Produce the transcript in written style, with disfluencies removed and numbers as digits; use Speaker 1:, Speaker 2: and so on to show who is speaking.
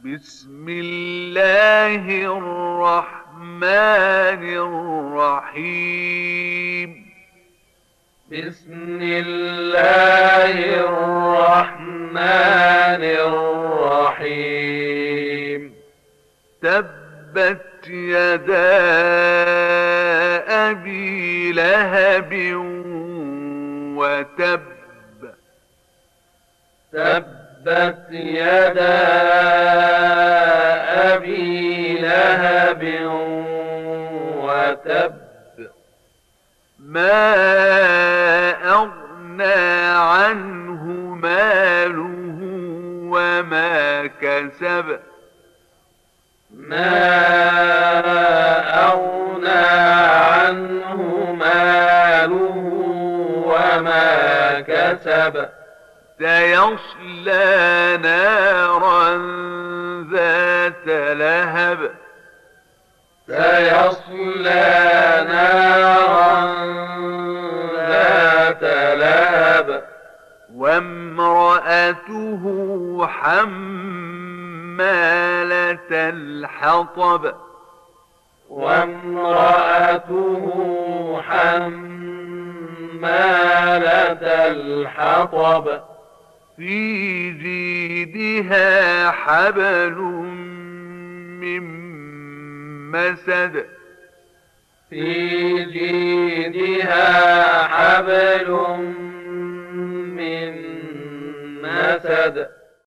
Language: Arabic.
Speaker 1: بسم الله الرحمن الرحيم.
Speaker 2: بسم الله الرحمن الرحيم.
Speaker 1: تبت يدا أبي لهب وتب.
Speaker 2: تبت يدا أبي لهب وتب.
Speaker 1: ما أغنى عنه ماله وما كسب.
Speaker 2: ما أغنى عنه ماله وما كسب.
Speaker 1: سيصلى نارا ذات لهب.
Speaker 2: سيصلى نارا ذات لهب.
Speaker 1: وامرأته حمالة الحطب.
Speaker 2: وامرأته حمالة الحطب.
Speaker 1: في جيدها حبل من مسد.
Speaker 2: في جيدها حبل من مسد.